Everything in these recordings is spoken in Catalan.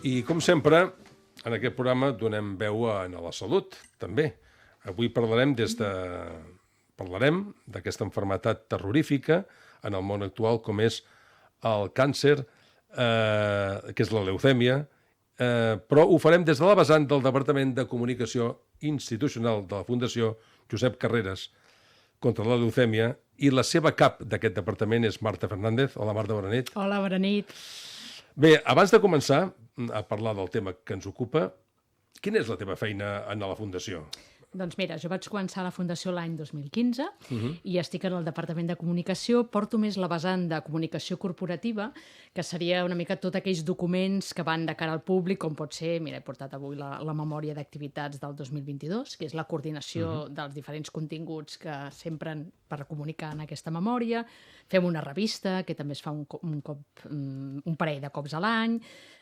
I, com sempre, en aquest programa donem veu a la salut, també. Avui parlarem d'aquesta malaltia terrorífica en el món actual, com és el càncer, que és la leucèmia, però ho farem des de la vessant del Departament de Comunicació Institucional de la Fundació Josep Carreras contra la leucèmia, i la seva cap d'aquest departament és Marta Fernández. Hola, Marta, bona nit. Hola, bona nit. Bé, abans de començar a parlar del tema que ens ocupa, quina és la teva feina en la Fundació? Doncs mira, jo vaig començar a la Fundació l'any 2015 i estic en el Departament de Comunicació. Porto més la vessant de comunicació corporativa, que seria una mica tots aquells documents que van de cara al públic, com pot ser, mira, he portat avui la memòria d'activitats del 2022, que és la coordinació dels diferents continguts que s'empren per comunicar en aquesta memòria. Fem una revista, que també es fa un parell de cops a l'any.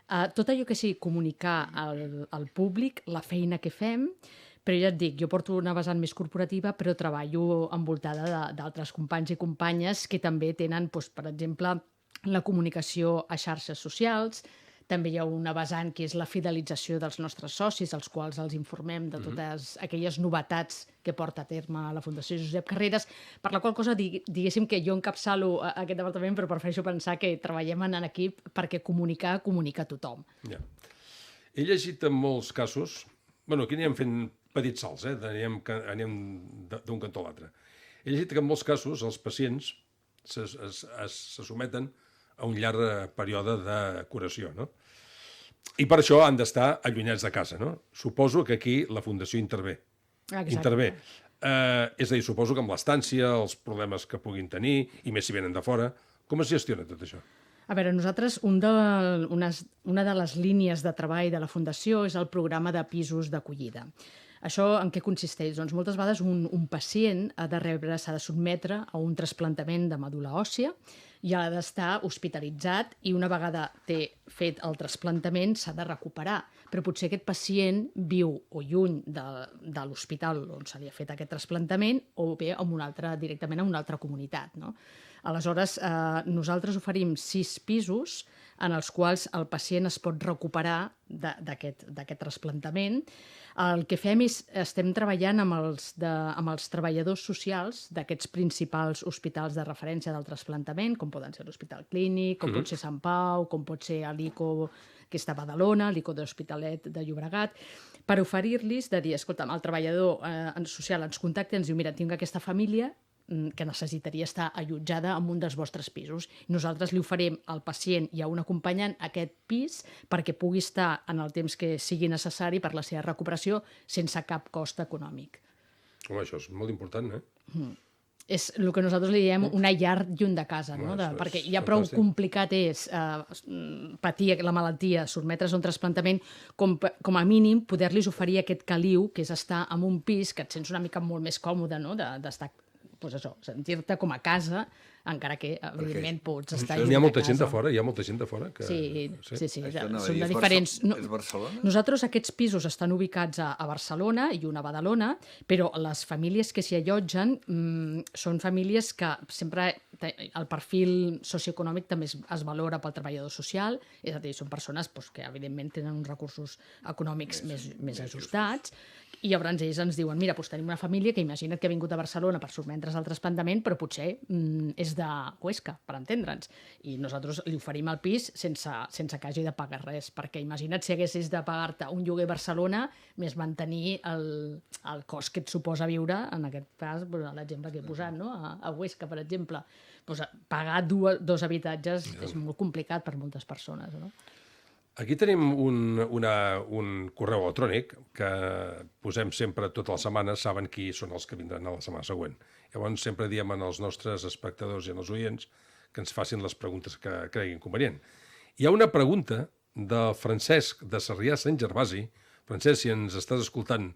Tot allò que sigui comunicar al públic la feina que fem. Però ja et dic, jo porto una vessant més corporativa, però treballo envoltada d'altres companys i companyes que també tenen, doncs, per exemple, la comunicació a xarxes socials. També hi ha una vessant que és la fidelització dels nostres socis, als quals els informem de totes aquelles novetats que porta a terme la Fundació Josep Carreras, per la qual cosa diguéssim que jo encapçalo aquest departament, però prefereixo pensar que treballem en equip perquè comunica tothom. Ja. He llegit en molts casos, aquí anirem fent petits salts, anem d'un cantó a l'altre. He llegit que en molts casos els pacients se someten a un llarg període de curació, no? I per això han d'estar allunyats de casa, no? Suposo que aquí la Fundació intervé. Exacte. Intervé. És a dir, suposo que amb l'estància, els problemes que puguin tenir, i més si venen de fora, com es gestiona tot això? A veure, nosaltres, una de les línies de treball de la Fundació és el programa de pisos d'acollida. Això en què consisteix? Doncs moltes vegades un pacient s'ha de sotmetre a un trasplantament de medul·la òssia i ha d'estar hospitalitzat i una vegada té fet el trasplantament s'ha de recuperar. Però potser aquest pacient viu o lluny de l'hospital on se li ha fet aquest trasplantament o bé directament en una altra comunitat, no? Aleshores, nosaltres oferim 6 pisos en els quals el pacient es pot recuperar d'aquest trasplantament. El que fem és estem treballant amb els treballadors socials d'aquests principals hospitals de referència del trasplantament, com poden ser l'Hospital Clínic, com pot ser Sant Pau, com pot ser l'ICO, que està a Badalona, l'ICO de l'Hospitalet de Llobregat, per oferir-los de dir, escolta'm, el treballador social ens contacta i ens diu, mira, tinc aquesta família que necessitaria estar allotjada en un dels vostres pisos. Nosaltres li oferim al pacient i a un acompanyant aquest pis perquè pugui estar en el temps que sigui necessari per la seva recuperació sense cap cost econòmic. Home, això és molt important, És el que nosaltres li diem una llar lluny de casa, no? Perquè ja prou complicat és patir la malaltia, sotmetre's a un trasplantament, com a mínim poder-los oferir aquest caliu, que és estar en un pis que et sents una mica molt més còmode, no? D'estar, doncs això, sentir-te com a casa, encara que, evidentment, pots estar lluny de casa. Hi ha molta gent de fora? Sí, són de diferents... És Barcelona? Nosaltres aquests pisos estan ubicats a Barcelona i una a Badalona, però les famílies que s'hi allotgen són famílies que sempre el perfil socioeconòmic també es valora pel treballador social, és a dir, són persones que evidentment tenen uns recursos econòmics més ajustats, i llavors ells ens diuen, mira, tenim una família que imagina't que ha vingut a Barcelona per sotmetre's al trasplantament, però potser és de Huesca, per entendre'ns. I nosaltres li oferim el pis sense que hagi de pagar res, perquè imagina't si haguessis de pagar-te un lloguer a Barcelona més mantenir el cost que et suposa viure, en aquest cas, l'exemple que he posat, no? A Huesca, per exemple. Pagar dos habitatges és molt complicat per moltes persones, no? Aquí tenim un correu electrònic que posem sempre totes les setmanes, saben qui són els que vindran a la setmana següent. Llavors sempre diem als nostres espectadors i als oients que ens facin les preguntes que creguin convenient. Hi ha una pregunta del Francesc de Sarrià Sant Gervasi. Francesc, si ens estàs escoltant,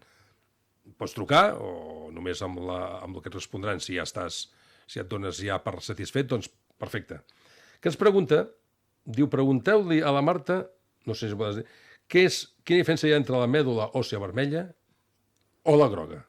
pots trucar o només amb el que et respondran si et dones ja per satisfet, doncs perfecte. Que ens pregunta, diu, pregunteu-li a la Marta, no sé si ho podes dir, quina diferència hi ha entre la mèdula òssia vermella o la groga?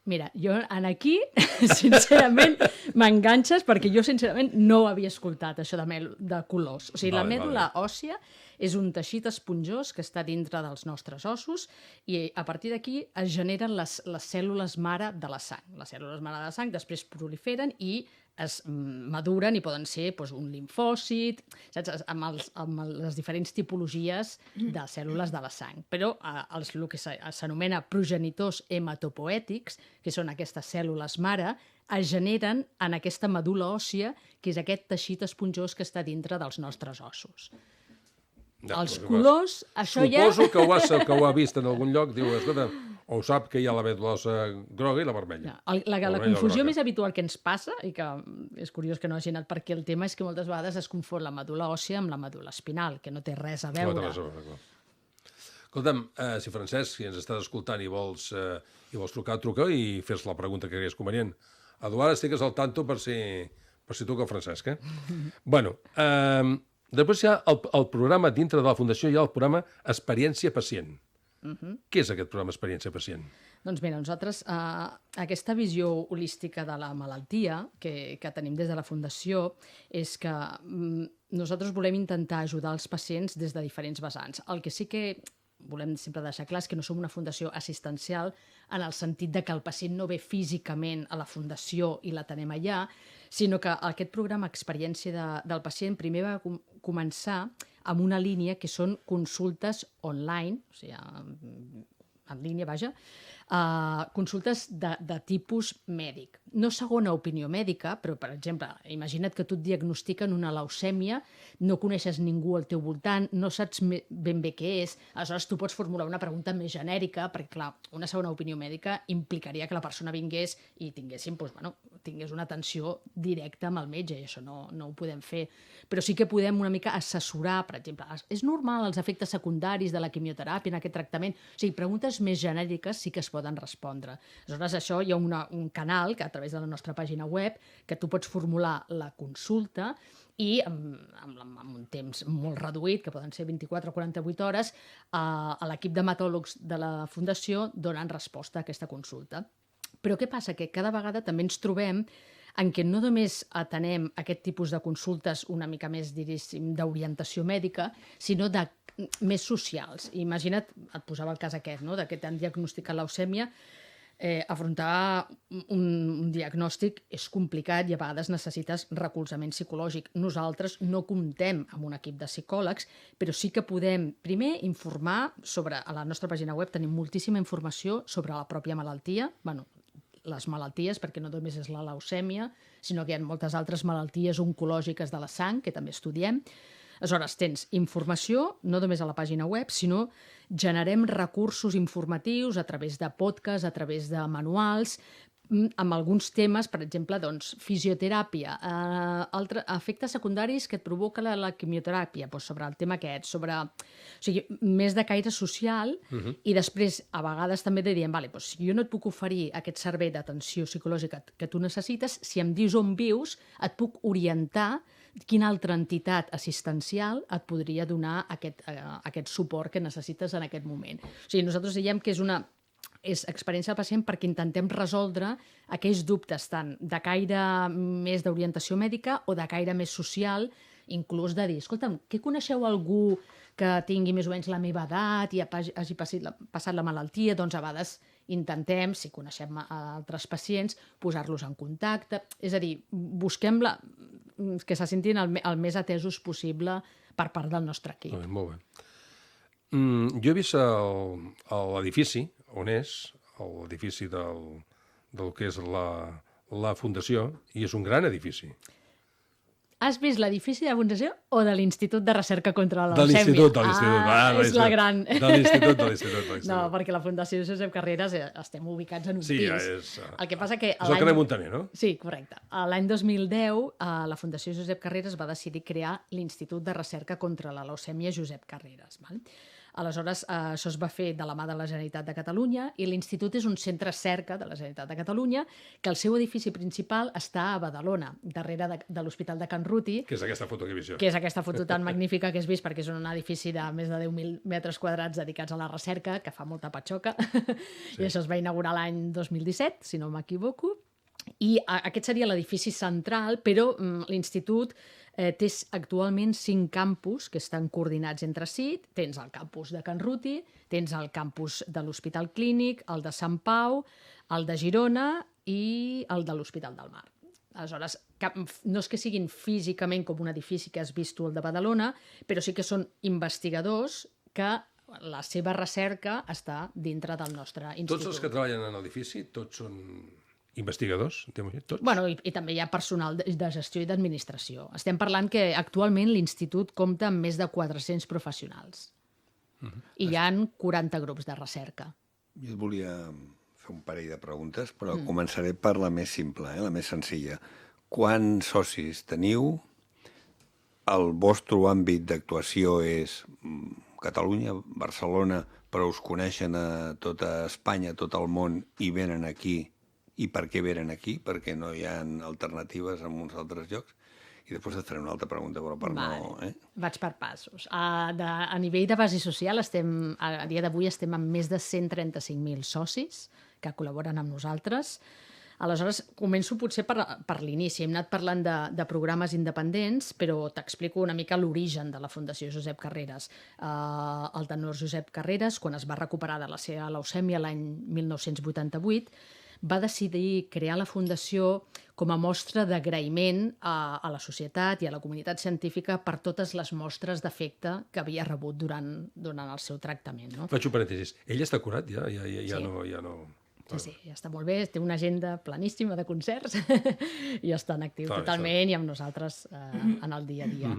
Mira, jo aquí, sincerament, m'enganxes perquè jo, sincerament, no ho havia escoltat, això de colors. O sigui, la mèdula òssia és un teixit esponjós que està dintre dels nostres ossos i a partir d'aquí es generen les cèl·lules mare de la sang. Les cèl·lules mare de la sang després proliferen i es maduren i poden ser un limfòcit, saps? Amb les diferents tipologies de cèl·lules de la sang. Però el que s'anomena progenitors hematopoètics, que són aquestes cèl·lules mare, es generen en aquesta medul·la òssia, que és aquest teixit esponjós que està dintre dels nostres ossos. Els colors, això ja... Suposo que ho ha vist en algun lloc, diu, escolta, o sap que hi ha la medul·la òssia groga i la vermella. La confusió més habitual que ens passa, i que és curiós que no hagi anat per aquí el tema, és que moltes vegades es confon la medul·la òssia amb la medul·la espinal, que no té res a veure. No té res a veure, clar. Escolta'm, si Francesc, si ens estàs escoltant i vols trucar, truca i fes la pregunta que creguis convenient. Eduard, estigues al tanto per si truca el Francesc, Bueno, després hi ha el programa, dintre de la Fundació hi ha el programa Experiència Pacient. Què és aquest programa Experiència Pacient? Doncs mira, nosaltres aquesta visió holística de la malaltia que tenim des de la Fundació és que nosaltres volem intentar ajudar els pacients des de diferents vessants. El que sí que volem sempre deixar clar és que no som una fundació assistencial en el sentit de que el pacient no ve físicament a la fundació i l'atenem allà, sinó que aquest programa Experiència del Pacient primer va començar amb una línia que són consultes online, o sigui, en línia, vaja, consultes de tipus mèdic. No segona opinió mèdica, però, per exemple, imagina't que tu et diagnostiquen una leucèmia, no coneixes ningú al teu voltant, no saps ben bé què és, aleshores tu pots formular una pregunta més genèrica, perquè, clar, una segona opinió mèdica implicaria que la persona vingués i tingués una atenció directa amb el metge, i això no ho podem fer. Però sí que podem una mica assessorar, per exemple, és normal els efectes secundaris de la quimioteràpia en aquest tractament? O sigui, preguntes més genèriques sí que es poden respondre. Aleshores, això hi ha un canal que a través de la nostra pàgina web que tu pots formular la consulta i amb un temps molt reduït, que poden ser 24 o 48 hores, a l'equip d'hematòlegs de la Fundació donen resposta a aquesta consulta. Però què passa? Que cada vegada també ens trobem en què no només atenem aquest tipus de consultes una mica més, diríssim, d'orientació mèdica, sinó més socials. Imagina't, et posava el cas aquest, no?, de que t'han diagnosticat leucèmia. Afrontar un diagnòstic és complicat i a vegades necessites recolzament psicològic. Nosaltres no comptem amb un equip de psicòlegs, però sí que podem, primer, informar sobre... A la nostra pàgina web tenim moltíssima informació sobre la pròpia malaltia, les malalties, perquè no només és la leucèmia, sinó que hi ha moltes altres malalties oncològiques de la sang, que també estudiem. Aleshores, tens informació, no només a la pàgina web, sinó generem recursos informatius a través de podcasts, a través de manuals, amb alguns temes, per exemple, fisioteràpia, efectes secundaris que et provoca la quimioteràpia, sobre el tema aquest, o sigui, més de caire social, i després, a vegades també diríem, si jo no et puc oferir aquest servei d'atenció psicològica que tu necessites, si em dius on vius, et puc orientar quina altra entitat assistencial et podria donar aquest suport que necessites en aquest moment. O sigui, nosaltres diem que és experiència del pacient perquè intentem resoldre aquells dubtes tant de caire més d'orientació mèdica o de caire més social, inclús de dir, escolta'm, què coneixeu algú que tingui més o menys la meva edat i hagi passat la malaltia? Doncs a vegades intentem, si coneixem altres pacients, posar-los en contacte. És a dir, busquem que se sentin el més atesos possible per part del nostre equip. Molt bé. Jo he vist l'edifici on és, l'edifici del que és la Fundació, i és un gran edifici. Has vist l'edifici de la Fundació o de l'Institut de Recerca contra la Leucèmia? De l'Institut. És la gran... De l'Institut. No, perquè la Fundació Josep Carreras estem ubicats en un pis. És... El que passa que... És el carrer Muntaner, no? Sí, correcte. L'any 2010, la Fundació Josep Carreras va decidir crear l'Institut de Recerca contra la Leucèmia Josep Carreras. Aleshores, això es va fer de la mà de la Generalitat de Catalunya i l'Institut és un centre cerca de la Generalitat de Catalunya que el seu edifici principal està a Badalona, darrere de l'Hospital de Can Ruti, Que és aquesta foto que he vist jo. que és aquesta foto tan magnífica que has vist perquè és un edifici de més de 10.000 metres quadrats dedicats a la recerca, que fa molta patxoca, i això es va inaugurar l'any 2017, si no m'equivoco, i aquest seria l'edifici central, però l'Institut té actualment 5 campus que estan coordinats entre si. Tens el campus de Can Ruti, tens el campus de l'Hospital Clínic, el de Sant Pau, el de Girona i el de l'Hospital del Mar. Aleshores, no és que siguin físicament com un edifici que has vist tu, el de Badalona, però sí que són investigadors que la seva recerca està dintre del nostre institut. Tots els que treballen en l'edifici, tots són investigadors, tots? Bueno, i també hi ha personal de gestió i d'administració. Estem parlant que actualment l'Institut compta amb més de 400 professionals. I hi ha 40 grups de recerca. Jo et volia fer un parell de preguntes, però començaré per la més simple, la més senzilla. Quants socis teniu? El vostre àmbit d'actuació és Catalunya, Barcelona, però us coneixen a tota Espanya, a tot el món, i venen aquí. I per què venen aquí? Perquè no hi ha alternatives en uns altres llocs? I després et faré una altra pregunta, però per no... Vaig per passos. A nivell de base social, a dia d'avui estem amb més de 135.000 socis que col·laboren amb nosaltres. Aleshores, començo potser per l'inici. Hem anat parlant de programes independents, però t'explico una mica l'origen de la Fundació Josep Carreras. El tenor Josep Carreras, quan es va recuperar de la seva leucèmia l'any 1988, va decidir crear la Fundació com a mostra d'agraïment a la societat i a la comunitat científica per totes les mostres d'afecte que havia rebut durant el seu tractament. No? Faig un parèntesis. Ell està curat ja? Sí. Ja no... Sí, ja està molt bé, té una agenda planíssima de concerts i està en actiu totalment i amb nosaltres en el dia a dia.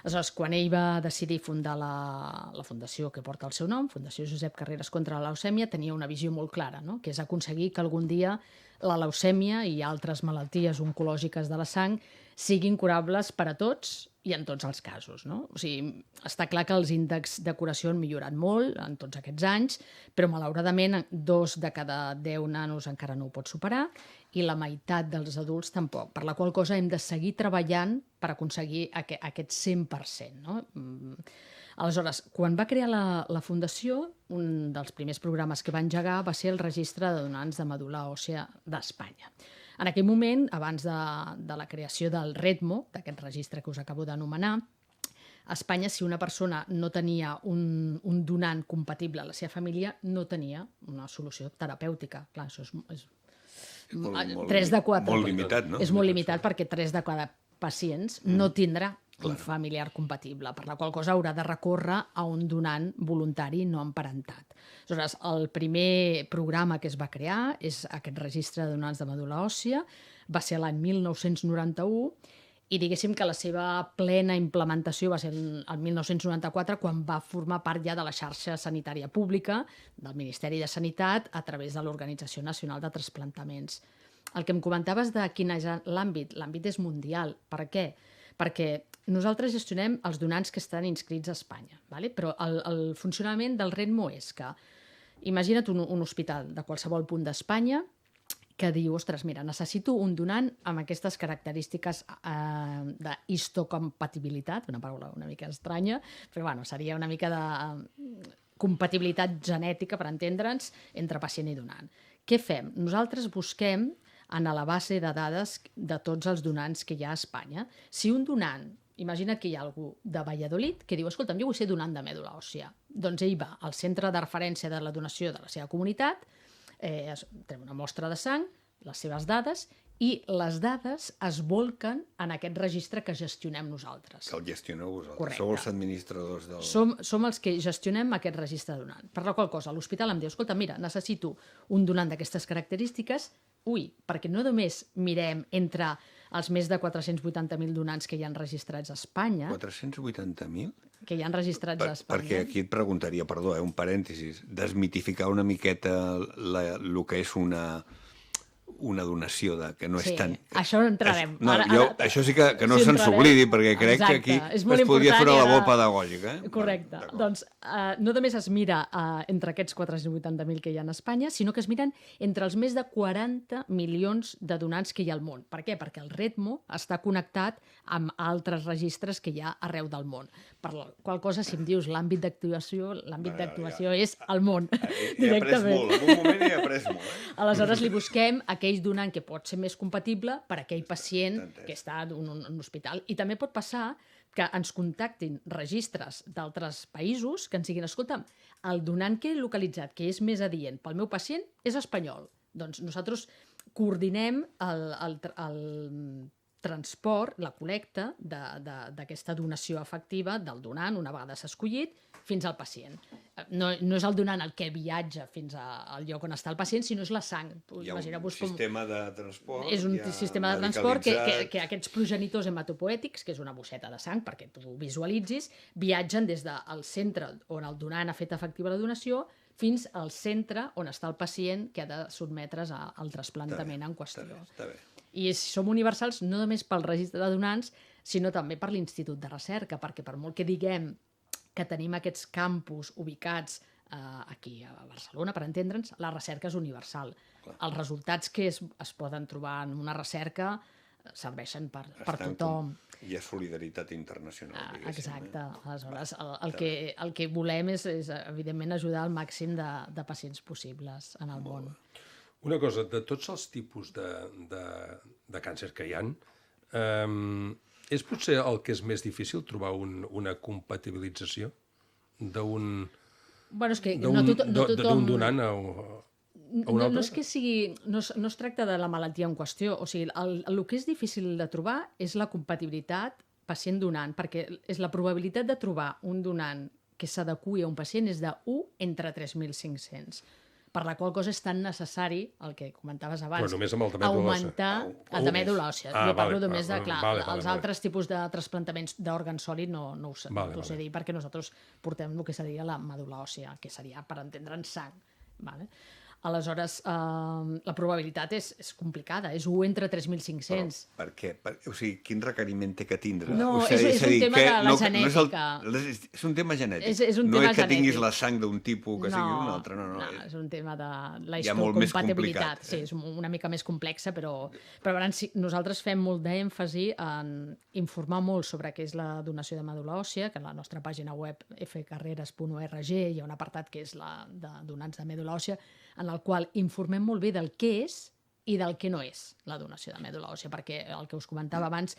Aleshores, quan ell va decidir fundar la fundació que porta el seu nom, Fundació Josep Carreras contra la leucèmia, tenia una visió molt clara, no? Que és aconseguir que algun dia la leucèmia i altres malalties oncològiques de la sang siguin curables per a tots i en tots els casos. No? O sigui, està clar que els índexs de curació han millorat molt en tots aquests anys, però malauradament 2 de cada 10 nanos encara no ho pot superar i la meitat dels adults tampoc, per la qual cosa hem de seguir treballant per aconseguir aquest 100%. No? Aleshores, quan va crear la Fundació, un dels primers programes que va engegar va ser el registre de donants de medul·la òssea d'Espanya. En aquell moment, abans de la creació del REDMO, d'aquest registre que us acabo d'anomenar, a Espanya, si una persona no tenia un donant compatible a la seva família, no tenia una solució terapèutica. Clar, això és 3 de 4. Molt limitat, no? És molt limitat perquè 3 de 4 pacients no tindrà un familiar compatible, per la qual cosa haurà de recórrer a un donant voluntari no emparentat. Aleshores, el primer programa que es va crear és aquest registre de donants de medul·la òssia, va ser l'any 1991 i diguéssim que la seva plena implementació va ser el 1994 quan va formar part ja de la xarxa sanitària pública del Ministeri de Sanitat a través de l'Organització Nacional de Trasplantaments. El que em comentaves de quin és l'àmbit és mundial. Per què? Perquè nosaltres gestionem els donants que estan inscrits a Espanya, ¿vale? Però el funcionament del REDMO és que imagina't un hospital de qualsevol punt d'Espanya que diu, ostres, mira, necessito un donant amb aquestes característiques d'histocompatibilitat, una paraula una mica estranya, però bueno, seria una mica de compatibilitat genètica, per entendre'ns, entre pacient i donant. Què fem? Nosaltres busquem en la base de dades de tots els donants que hi ha a Espanya. Si un donant, imagina que hi ha algú de Valladolid que diu, escolta'm, jo vull ser donant de mèdula òssia, doncs ell va al centre de referència de la donació de la seva comunitat, treu una mostra de sang, les seves dades, i les dades es volquen en aquest registre que gestionem nosaltres. Que el gestioneu vosaltres. Correcte. Sou els administradors del... Som els que gestionem aquest registre de donant. Per la qual cosa, l'hospital em diu, escolta, mira, necessito un donant d'aquestes característiques, perquè no només mirem entre els més de 480.000 donants que hi han registrats a Espanya... 480.000? Que hi han registrats a Espanya. Perquè aquí et preguntaria, perdó, un parèntesis, desmitificar una miqueta el que és una donació que no és tan... Això entrarem. No, això sí que no sí, se'n s'oblidi, perquè crec Exacte. que aquí És molt es podria fer una important labor pedagògica. Correcte. Doncs no només es mira entre aquests 480.000 que hi ha a Espanya, sinó que es miren entre els més de 40 milions de donants que hi ha al món. Per què? Perquè el REDMO està connectat amb altres registres que hi ha arreu del món. Per la qual cosa, si em dius l'àmbit d'actuació és el món. He après molt, en un moment he après molt. Aleshores, li busquem aquell donant que pot ser més compatible per a aquell pacient que està en un hospital. I també pot passar que ens contactin registres d'altres països que ens diguin, escolta, el donant que he localitzat, que és més adient pel meu pacient, és espanyol. Doncs nosaltres coordinem el transport, la col·lecta d'aquesta donació efectiva del donant, una vegada s'ha escollit, fins al pacient. No és el donant el que viatja fins al lloc on està el pacient, sinó és la sang. Hi ha un sistema de transport. És un sistema de transport que aquests progenitors hematopoètics, que és una bosseta de sang, perquè tu ho visualitzis, viatgen des del centre on el donant ha fet efectiva la donació fins al centre on està el pacient que ha de sotmetre's al trasplantament en qüestió. Està bé. I som universals no només pel registre de donants, sinó també per l'Institut de Recerca, perquè per molt que diguem que tenim aquests campus ubicats aquí a Barcelona, per entendre'ns, la recerca és universal. Els resultats que es poden trobar en una recerca serveixen per tothom. Hi ha solidaritat internacional, diguéssim. Exacte. Aleshores, el que volem és evidentment, ajudar al màxim de pacients possibles en el món. Una cosa, de tots els tipus de càncer que hi ha, és potser el que és més difícil trobar una compatibilització d'un donant a un altre? No és que sigui... No es tracta de la malaltia en qüestió. O sigui, el que és difícil de trobar és la compatibilitat pacient-donant, perquè és la probabilitat de trobar un donant que s'adequi a un pacient és de 1 entre 3.500. Per la qual cosa és tan necessari, el que comentaves abans, augmentar el de mèdula òssia. Jo parlo només de, clar, els altres tipus de trasplantaments d'òrgan sòlid no ho sé dir, perquè nosaltres portem el que seria la mèdula òssia, que seria, per entendre'n, sang. Aleshores, la probabilitat és complicada, és 1 entre 3.500. Per què? O sigui, quin requeriment té que tindre? No, és un tema de la genètica. És un tema genètic. No és que tinguis la sang d'un tipus que sigui d'un altre. No, és un tema de la histocompatibilitat. Sí, és una mica més complexa, però nosaltres fem molt d'èmfasi en informar molt sobre què és la donació de mèdula òssia, que a la nostra pàgina web fcarreras.org hi ha un apartat que és de donants de mèdula òssia, en el qual informem molt bé del què és i del que no és la donació de mèdula òssia, perquè el que us comentava abans,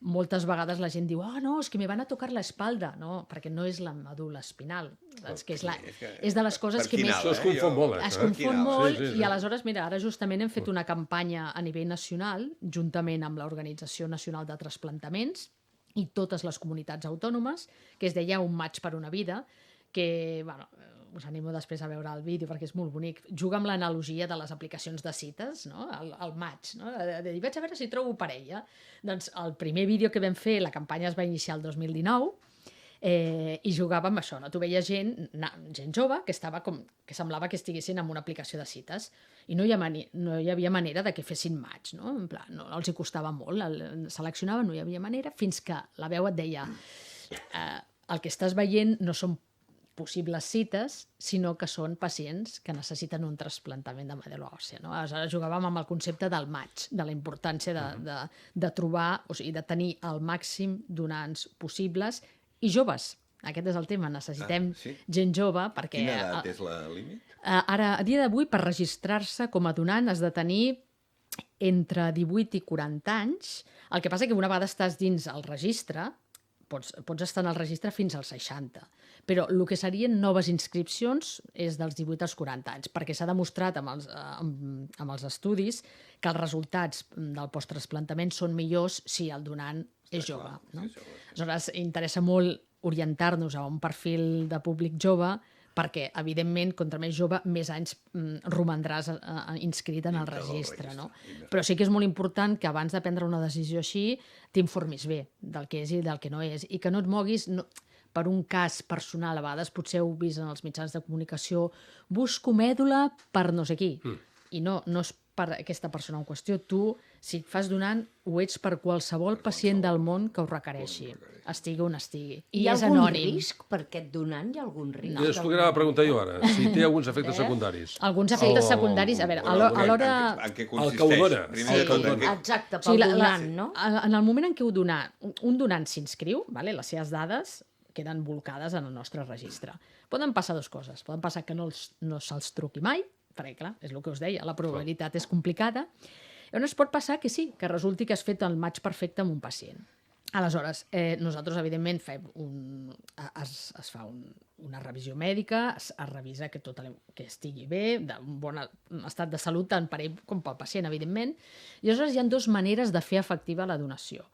moltes vegades la gent diu no, és que me van a tocar la espalda. No, perquè no és la medul·la espinal. És de les coses que més... Això es confon molt. Es confon molt i aleshores, mira, ara justament hem fet una campanya a nivell nacional, juntament amb l'Organització Nacional de Trasplantaments i totes les comunitats autònomes, que es deia Un maig per una vida, que, bueno, us animo després a veure el vídeo perquè és molt bonic. Juga amb l'analogia de les aplicacions de cites, no? El match, no? De dir, vaig a veure si trobo parella. Doncs el primer vídeo que vam fer, la campanya es va iniciar el 2019, i jugava amb això, no? Tu veies gent jove que semblava que estiguessin en una aplicació de cites i no hi havia manera de que fessin match, no? En plan, no els hi costava molt, seleccionaven, no hi havia manera, fins que la veu et deia el que estàs veient no són possibles cites, sinó que són pacients que necessiten un trasplantament de medul·la òssia. No? Aleshores jugàvem amb el concepte del match, de la importància de trobar, o sigui, de tenir el màxim donants possibles i joves. Aquest és el tema, necessitem gent jove perquè... Quina edat és la límit? Ara, a dia d'avui, per registrar-se com a donant has de tenir entre 18 i 40 anys. El que passa que una vegada estàs dins el registre, pots estar en el registre fins als 60, però el que serien noves inscripcions és dels 18 als 40 anys, perquè s'ha demostrat amb els estudis que els resultats del posttrasplantament són millors si el donant és jove. No? Aleshores, interessa molt orientar-nos a un perfil de públic jove perquè, evidentment, contra més jove, més anys romandràs inscrit en el registre. No? Però sí que és molt important que abans de prendre una decisió així t'informis bé del que és i del que no és, i que no et moguis per un cas personal. A vegades potser heu vist en els mitjans de comunicació busco mèdula per no sé qui, i no és per aquesta persona en qüestió. Tu, si et fas donant, ho ets per qualsevol pacient del món que ho requereixi, estigui on estigui. I Hi ha és algun anònim. risc per aquest donant? Hi ha algun risc? I és el que anava a preguntar jo ara, si té alguns efectes secundaris. Alguns efectes secundaris, a veure, a l'hora... En què El que ho consisteix? dona. Primer de tot, en què... Exacte, O pel sigui, donant, no? En el moment en què un donant s'inscriu, vale, les seves dades queden volcades en el nostre registre. Poden passar dues coses. Poden passar que no se'ls truqui mai, perquè, clar, és el que us deia, la probabilitat és complicada. Llavors pot passar que sí, que resulti que has fet el match perfecte amb un pacient. Aleshores, nosaltres, evidentment, es fa una revisió mèdica, es revisa que tot que estigui bé, d'un bon estat de salut tant per ell com pel pacient, evidentment. I aleshores hi ha dues maneres de fer efectiva la donació.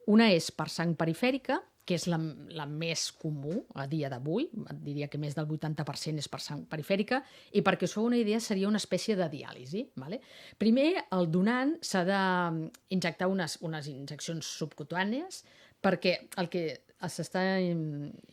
Una és per sang perifèrica, que és la més comú a dia d'avui, diria que més del 80% és per sang perifèrica, i perquè us feu una idea seria una espècie de diàlisi. Vale? Primer, el donant s'ha d'injectar unes injeccions subcutànies, perquè el que s'està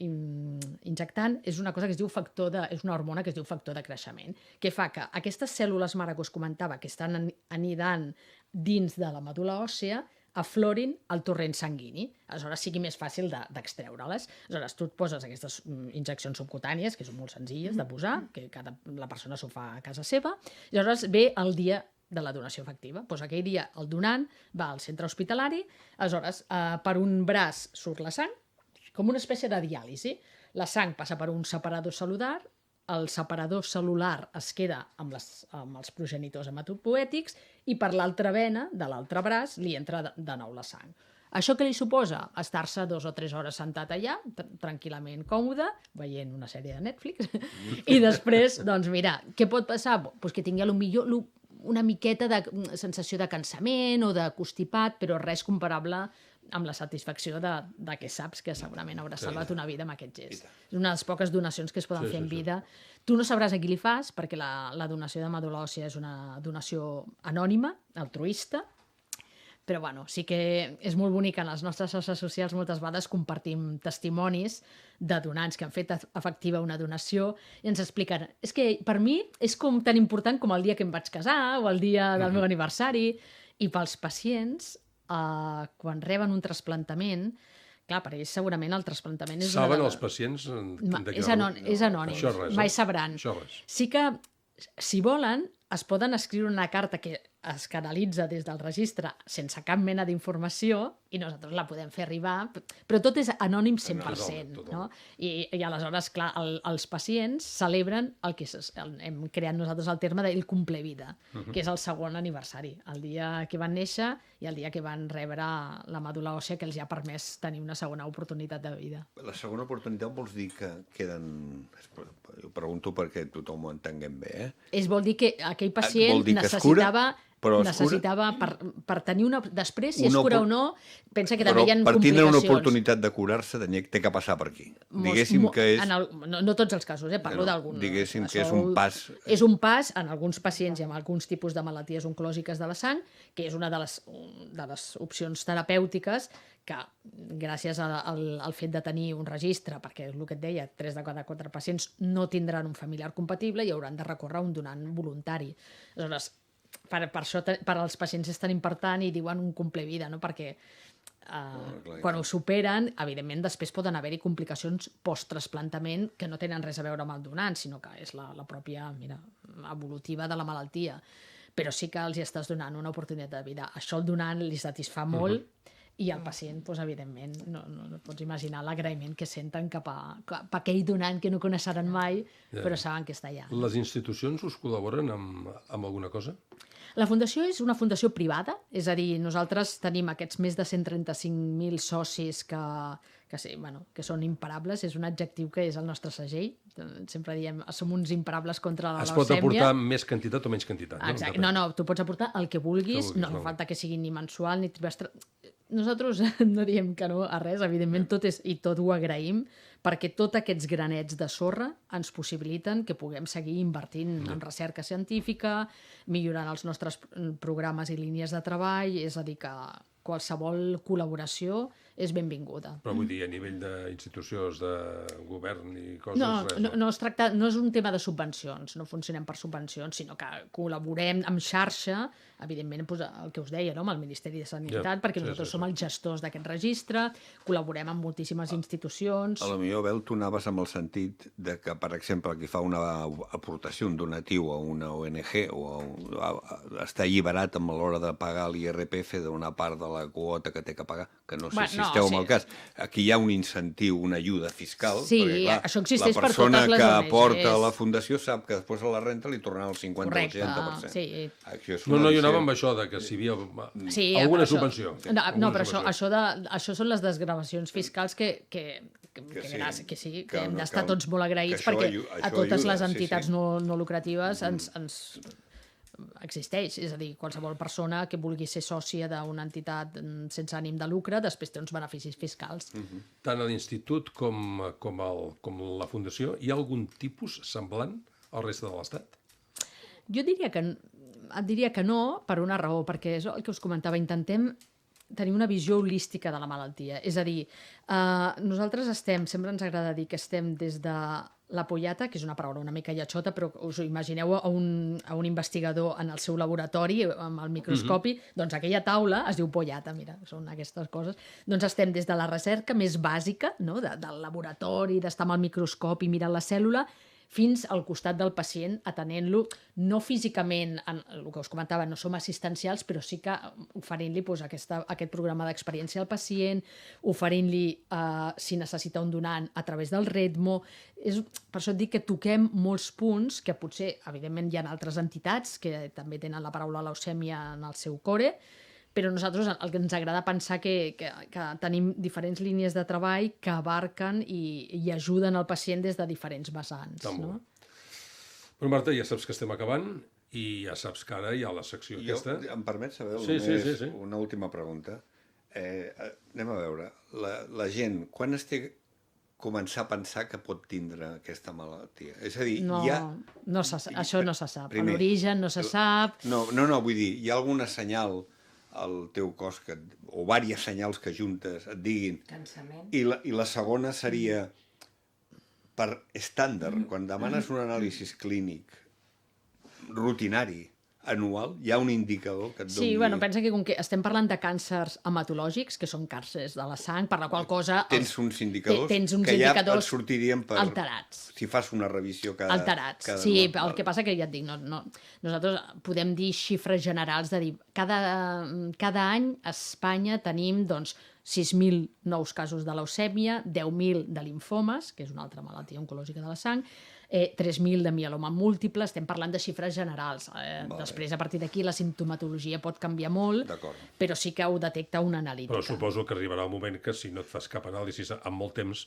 injectant és una cosa que es diu és una hormona que es diu factor de creixement, que fa que aquestes cèl·lules mare que us comentava, que estan anidant dins de la medul·la òssea, aflorin el torrent sanguini, aleshores sigui més fàcil d'extreure-les. Aleshores, tu et poses aquestes injeccions subcutànies, que són molt senzilles de posar, que la persona s'ho fa a casa seva, i aleshores ve el dia de la donació efectiva. Doncs aquell dia el donant va al centre hospitalari, aleshores per un braç surt la sang, com una espècie de diàlisi. La sang passa per un separador cel·lular, el separador cel·lular es queda amb els progenitors hematopoètics i per l'altra vena, de l'altre braç, li entra de nou la sang. Això què li suposa? Estar-se 2 o 3 hores sentat allà, tranquil·lament còmode, veient una sèrie de Netflix, i després, doncs mira, què pot passar? Pues que tingui potser una miqueta de sensació de cansament o de constipat, però res comparable amb la satisfacció de que saps que segurament hauràs salvat una vida amb aquest gest. És una de les poques donacions que es poden fer en vida. Tu no sabràs a qui li fas, perquè la donació de medul·la òssia és una donació anònima, altruista, però bueno, sí que és molt bonic. En les nostres xarxes socials moltes vegades compartim testimonis de donants que han fet efectiva una donació i ens expliquen, és que per mi és com tan important com el dia que em vaig casar o el dia del meu aniversari, i pels pacients quan reben un trasplantament, clar, per ells segurament el trasplantament és... Saben els pacients? És anònim, mai sabran. Sí que, si volen, es poden escriure una carta que es canalitza des del registre sense cap mena d'informació i nosaltres la podem fer arribar, però tot és anònim 100%. No? I aleshores, clar, els pacients celebren el que hem creat nosaltres el terme d'ell cumple vida, que és el segon aniversari, el dia que van néixer i el dia que van rebre la medul·la òssia que els ha permès tenir una segona oportunitat de vida. La segona oportunitat vols dir que queden... Jo pregunto perquè tothom ho entenguem bé, Vol dir que aquell pacient necessitava per tenir una... Després, si es cura o no, pensa que també hi ha complicacions. Per tindre una oportunitat de curar-se té que passar per aquí. Diguéssim que és... No tots els casos, parlo d'algun. Diguéssim que és un pas... És un pas en alguns pacients i amb alguns tipus de malalties oncològiques de la sang, que és una de les opcions terapèutiques que gràcies al fet de tenir un registre, perquè és el que et deia, 3 de cada 4 pacients no tindran un familiar compatible i hauran de recórrer a un donant voluntari. Aleshores, per això per als pacients és tan important i diuen un cumple vida, no? Perquè quan ho superen, evidentment després poden haver-hi complicacions post-trasplantament que no tenen res a veure amb el donant, sinó que és la pròpia evolutiva de la malaltia. Però sí que els estàs donant una oportunitat de vida. Això el donant li satisfà molt i el pacient, doncs, evidentment, no pots imaginar l'agraïment que senten cap a aquell donant que no coneixeran mai, però saben que està allà. Les institucions us col·laboren amb alguna cosa? La fundació és una fundació privada, és a dir, nosaltres tenim aquests més de 135.000 socis que són imparables, és un adjectiu que és el nostre segell. Sempre diem, som uns imparables contra la leucèmia. Es pot aportar més quantitat o menys quantitat, no? Exacte. No, tu pots aportar el que vulguis, no fa falta que sigui ni mensual ni trimestral. Nosaltres no diem que no a res, evidentment tot ho agraïm, perquè tots aquests granets de sorra ens possibiliten que puguem seguir invertint en recerca científica, millorant els nostres programes i línies de treball, és a dir, que qualsevol col·laboració és benvinguda. Però vull dir, a nivell d'institucions, de govern i coses... No es tracta, no és un tema de subvencions, no funcionem per subvencions, sinó que col·laborem amb xarxa, evidentment, doncs, el que us deia, no? Amb el Ministeri de Sanitat, perquè nosaltres som els gestors d'aquest registre, col·laborem amb moltíssimes institucions... A lo millor, Bel, tu anaves amb el sentit de que, per exemple, qui fa una aportació, un donatiu a una ONG està alliberat amb l'hora de pagar l'IRPF d'una part de la quota que té que pagar, que no sé si esteu en el cas. Aquí hi ha un incentiu, una ajuda fiscal, sí, perquè, clar, això existeix per totes les la persona que ONGs. aporta a la fundació sap que després a la renta li tornaran el 50 o el 60%. Sí. No, jo anava amb això, de que si hi havia alguna subvenció. No, però això són les desgravacions fiscals que hem d'estar tots molt agraïts, perquè a totes les entitats no lucratives ens existeix, és a dir, qualsevol persona que vulgui ser sòcia d'una entitat sense ànim de lucre després té uns beneficis fiscals. Tant a l'institut com la fundació, hi ha algun tipus semblant al resta de l'Estat? Jo et diria que no, per una raó, perquè és el que us comentava, intentem tenir una visió holística de la malaltia. És a dir, nosaltres sempre ens agrada dir que estem des de la pollata, que és una paraula una mica lletjota, però us ho imagineu a un investigador en el seu laboratori, amb el microscopi, doncs aquella taula es diu pollata, mira, són aquestes coses. Doncs estem des de la recerca més bàsica, no? Del laboratori, d'estar amb el microscopi mirant la cèl·lula, fins al costat del pacient, atenent-lo, no físicament, el que us comentava, no som assistencials, però sí que oferint-li aquest programa d'experiència al pacient, oferint-li, si necessita un donant, a través del Redmo. Per això et dic que toquem molts punts, que potser, evidentment, hi ha altres entitats que també tenen la paraula leucèmia en el seu core, però nosaltres el que ens agrada pensar que tenim diferents línies de treball que abarquen i ajuden el pacient des de diferents vessants. No? Bueno, Marta, ja saps que estem acabant i ja saps que ara hi ha la secció aquesta. Em permets saber Sí. una última pregunta? Anem a veure, la gent, quan es té començar a pensar que pot tindre aquesta malaltia? És a dir, això no se sap. Primer, l'origen no se sap. No, vull dir, hi ha alguna senyal al teu cos, o diverses senyals que juntes et diguin... Cansament. I la segona seria, per estàndard, quan demanes un anàlisi clínic rutinari, anual, hi ha un indicador que et doni... Sí, pensa que com que estem parlant de càncers hematològics, que són càncers de la sang, per la qual cosa... Tens uns indicadors que ja et sortirien per... Alterats. Si fas una revisió cada... Alterats. Sí, el que passa que ja et dic, nosaltres podem dir xifres generals de dir, cada any a Espanya tenim, 6.000 nous casos de leucèmia, 10.000 de linfomes, que és una altra malaltia oncològica de la sang, 3.000 de mieloma múltiple, estem parlant de xifres generals. Després, a partir d'aquí, la simptomatologia pot canviar molt, però sí que ho detecta una analítica. Però suposo que arribarà un moment que si no et fas cap anàlisi en molt temps,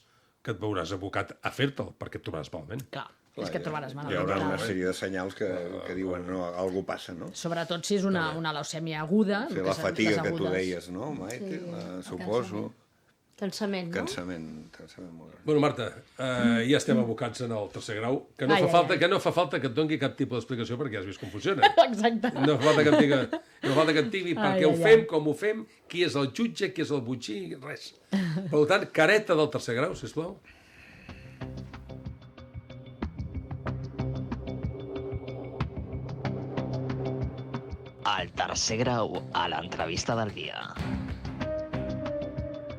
que et veuràs abocat a fer-te'l, perquè et trobaràs malament. Clar, és que et trobaràs malament. Hi haurà una sèrie de senyals que diuen, no, alguna cosa passa, no? Sobretot si és una leucèmia aguda. Fer la fatiga que tu deies, no, Maite? Suposo. Cansament, no? Cansament molt gran. Bueno, Marta, ja estem abocats en el tercer grau, que no fa falta que et doni cap tipus d'explicació perquè ja has vist com funciona. Exacte. No fa falta que et digui per què ho fem, com ho fem, qui és el jutge, qui és el botxí, res. Per tant, careta del tercer grau, sisplau. Al tercer grau, a l'entrevista del dia.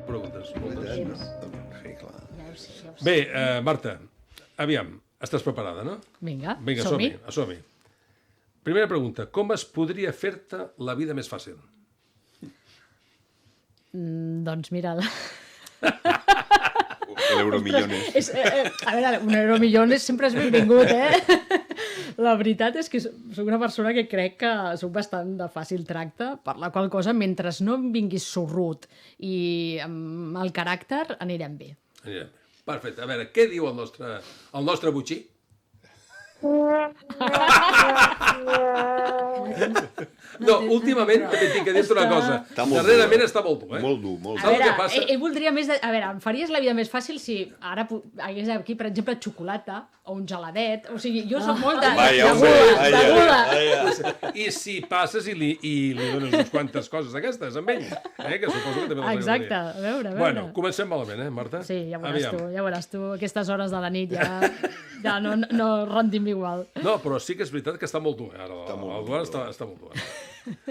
Preguntes. Sí, clar. Bé, Marta, aviam, estàs preparada, no? Vinga, som-hi. Primera pregunta, com es podria fer-te la vida més fàcil? Doncs mira... L'euromillones. A veure, un euromillones sempre és benvingut, La veritat és que soc una persona que crec que soc bastant de fàcil tracte, per la qual cosa, mentre no em vinguis sorrut i amb el caràcter, anirem bé. Perfecte. A veure, què diu el nostre botxí? No, últimament també tinc que dir-te una cosa. Està molt Darrerament dur, està molt dur, Molt dur, molt A Saps dur. què veure, passa? ell voldria més... A veure, em faries la vida més fàcil si ara hagués aquí, per exemple, xocolata o un geladet. O sigui, jo soc molt de Vaja, gula, home, de gula. I si passes i li dones unes quantes coses d'aquestes amb ell, que suposo que també les Exacte, agradaria. a veure. Bueno, comencem malament, Marta? Sí, ja Aviam. veuràs tu. Aquestes hores de la nit ja no rendim igual. No, però sí que és veritat que està molt dur, ara. Està molt El dur, Duart està molt dur.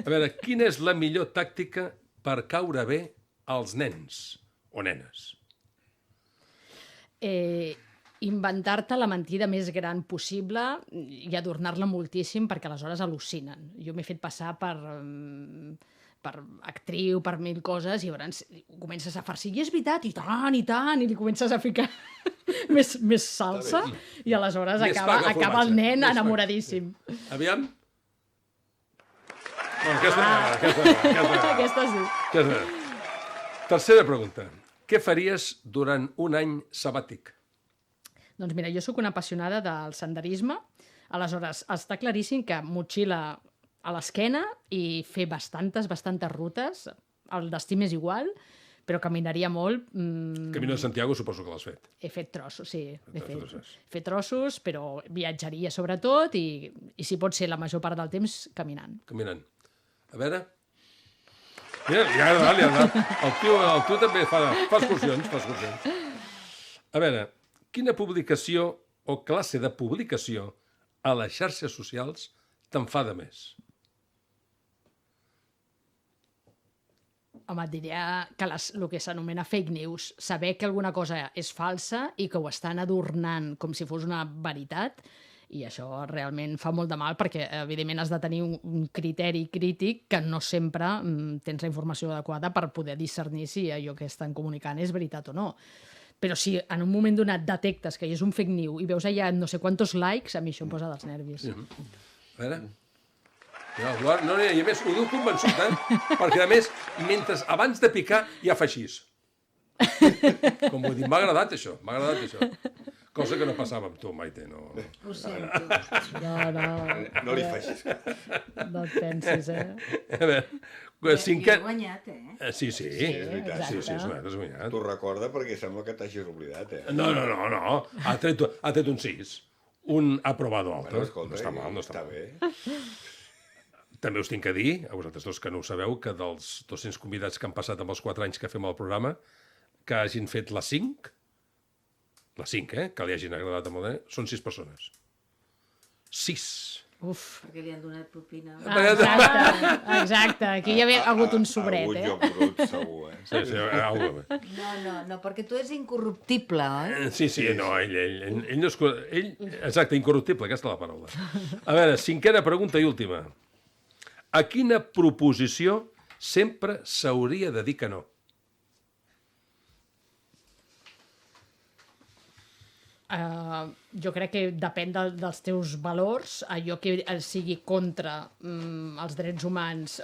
A veure, quina és la millor tàctica per caure bé als nens o nenes? Inventar-te la mentida més gran possible i adornar-la moltíssim perquè aleshores al·lucinen. Jo m'he fet passar per actriu, per mil coses, i llavors comences a farcir, i és veritat, i tant, i li comences a ficar més salsa, i aleshores Més pa que acaba el formatge. nen Més pa. enamoradíssim. Aviam. Bueno, aquesta. Aquesta sí. Tercera pregunta. Què faries durant un any sabàtic? Doncs mira, jo sóc una apassionada del senderisme, aleshores està claríssim que motxilla a l'esquena i fer bastantes rutes, el destí m'és igual, però caminaria molt. Camino de Santiago suposo que l'has fet. He fet trossos, sí. He trossos. fet trossos, però viatjaria sobretot i si pot ser la major part del temps caminant. Caminant. A veure... Mira, li ha agradat. El tio també fa excursions. A veure, quina publicació o classe de publicació a les xarxes socials t'enfada més? Home, et diria que el que s'anomena fake news, saber que alguna cosa és falsa i que ho estan adornant com si fos una veritat, i això realment fa molt de mal perquè, evidentment, has de tenir un criteri crític que no sempre tens la informació adequada per poder discernir si allò que estan comunicant és veritat o no. Però si en un moment donat detectes que és un fake news i veus allà no sé quantos likes, a mi això em posa dels nervis. A veure... No, i a més, ho diu convençut, perquè a més, abans de picar ja fa així. Com vull dir, m'ha agradat això. Cosa que no passava amb tu, Maite, no... Ho sento. No li facis. No et pensis, A veure, Jo cinquè... he guanyat, Sí, veritat. sí, has guanyat. T'ho recorda perquè sembla que t'hagis oblidat, No. Ha tret un 6. Un aprobado alto. Bueno, escolta, no està mal, no està està mal. bé. També us tinc que dir, a vosaltres dos que no ho sabeu, que dels 200 convidats que han passat amb els 4 anys que fem el programa, que hagin fet la 5, que li hagin agradat molt, són 6 persones. 6. Uf. perquè li han donat propina. Exacte. Aquí hi havia hagut un sobret, Algun joc brut, segur, Sí, alguna cosa. No, perquè tu ets incorruptible, oi? Sí, no, ell no és... Exacte, incorruptible, aquesta és la paraula. A veure, cinquena pregunta i última. A quina proposició sempre s'hauria de dir que no? Jo crec que depèn dels teus valors, allò que sigui contra els drets humans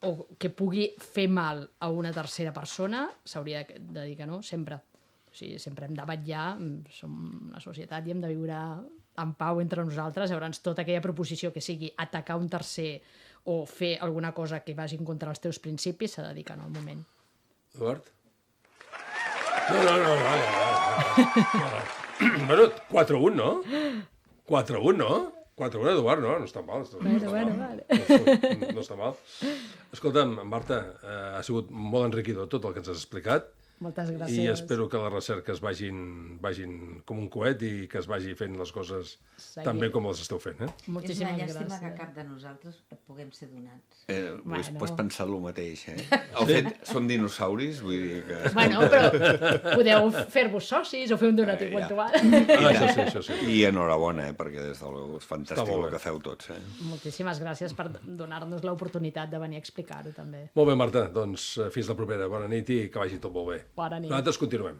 o que pugui fer mal a una tercera persona, s'hauria de dir que no, sempre. O sigui, sempre hem de vetllar, som una societat i hem de viure en pau entre nosaltres, llavors tota aquella proposició que sigui atacar un tercer o fer alguna cosa que vagi en contra dels teus principis s'ha de dir que no al moment. Eduard? No. Bueno, 4-1, no? 4-1, no? 4-1, Eduard, no? No està mal. Vale. No està mal. Escolta'm, Marta, ha sigut molt enriquidor tot el que ens has explicat. Moltes gràcies. I espero que les recerques vagin com un coet i que es vagi fent les coses tan bé com les esteu fent. És una Moltíssimes llàstima gràcies. que cap de nosaltres puguem ser donats. Has pensat el mateix, El fet, som dinosauris, vull dir que... Bueno, però podeu fer-vos socis o fer un donatiu Ja. puntual. Això sí. I enhorabona, perquè des de luego és fantàstic molt el bé. que feu tots, Moltíssimes gràcies per donar-nos l'oportunitat de venir a explicar-ho també. Molt bé, Marta, doncs fins la propera. Bona nit i que vagi tot molt bé. Bona nit. Nosaltres continuem.